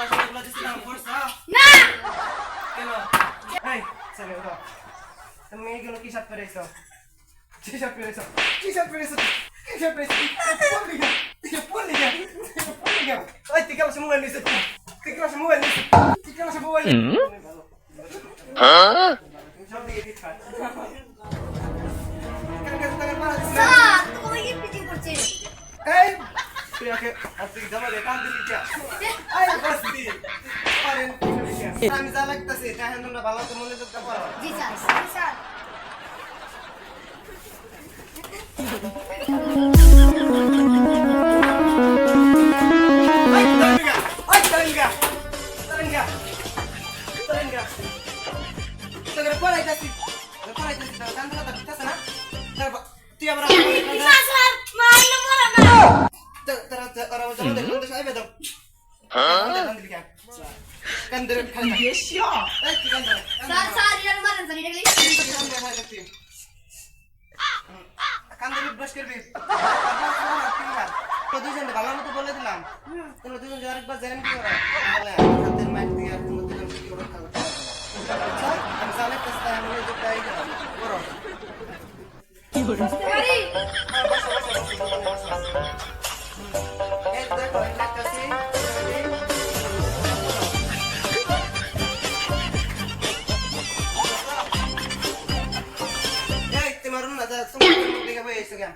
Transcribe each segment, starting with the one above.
পড়াশোনাগুলো দিছিলাম পড়ছো? না কেন? এই চলে ওঠো। তুমি এগুলো কি শার্ট পরেছো? কি শার্ট পরেছো? কি শার্ট পরেছো? কি শার্ট পরেছো? পড়লি গা। ওই তুই ক্লাসে মোবাইল নিছিস? তুই ক্লাসে মোবাইল নিছিস? তুই ক্লাসে মোবাইল নিছিস? সব দিকে ঠিক থাক। স্যার তুমি কি পিটিং করছেন? এই তুই ওকে তুই জমা দে কান দিলি কে? এই বসতি। পারেন কি? আমি যা লাগতাছে তাই তোমরা ভালো করে মনোযোগ দাও পড়ো। জি স্যার জি sir Ay, Taringa! Ay, Taringa! Taringa! Taringa! Taringa, ¿cuál es este? ¿Cuál es este? ¿Dónde está? ¿Estás en la? Tío, ahora. Sir sir মারলে মরে না Ahora vamos a ver dónde está. Ahí me da. ¿Dónde está? ¿Dónde está? Yes, Ay, ¿dónde está? Sir sir এর মারেন sir এটা কি কান্দে brush করবি তো দুজন ভালো মতো বলে দিলাম তোমরা দুজন যে আরেকবার জানেন কি করে তাহলে হাতের মাইক দিয়ে তোমরা দুজন কি করে খাবে আমি জানি তো তাই আমি যে তাই করো পারি এই দেখো এই কাছে এই তোমার না যা তোমার দিকে বই এসে গেল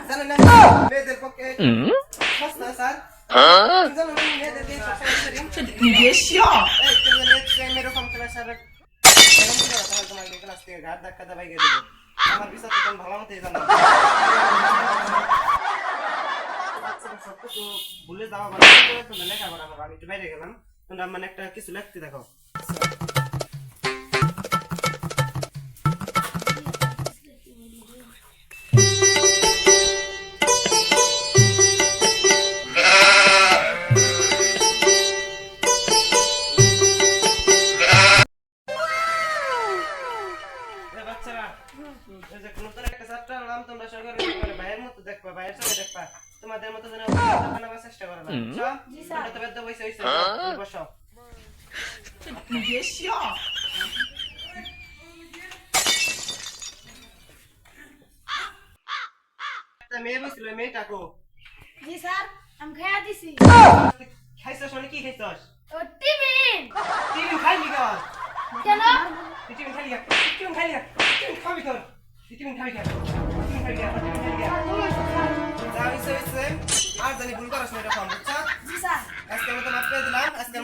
জানেন না মেয়েদের পক্ষে সস্তা স্যার জানেন না মেয়েদের দিয়ে Yes, এই তুমি নেক্সট টাইম এরকম ক্লাস আর এরকম করে তাহলে তোমার ক্লাস থেকে ঘাট ধাক্কা দাবাই গিয়ে দেবো আমার বিষয় তো ভালো মতোই জানো সব কিছু ভুলে যাওয়া ভালো করে তোমরা লেখাপড়া করো আমি একটু বাইরে গেলাম তোমরা মানে একটা কিছু লিখতে দেখো বাচ্চারা এই যে নতুন একটা ছাত্র নাম তোমরা সরকারি ভাইয়ের মতো দেখবা ভাইয়ের সঙ্গে দেখবা তোমাদের মতো যেন বানাবার চেষ্টা করো না বুঝছো জি স্যার তোমরা তো বেদ্য বসে বসো yes, একটা মেয়ে বসছিল মেয়েটাকো জি স্যার আমি খাইয়া দিছি খাইছস মানে কি খাইছস ও টিফিন টিফিন খাইলি কেন কেন টিফিন খাইলি টিফিন খাইলি টিফিন খাবি তোর টিফিন খাবি কেন টিফিন খাবি কেন টিফিন খাবি কেন যাইছে আর জানি ভুল করাস না এরকম বুঝছো জি স্যার আজকে মতো মাফ করে দিলাম আজকে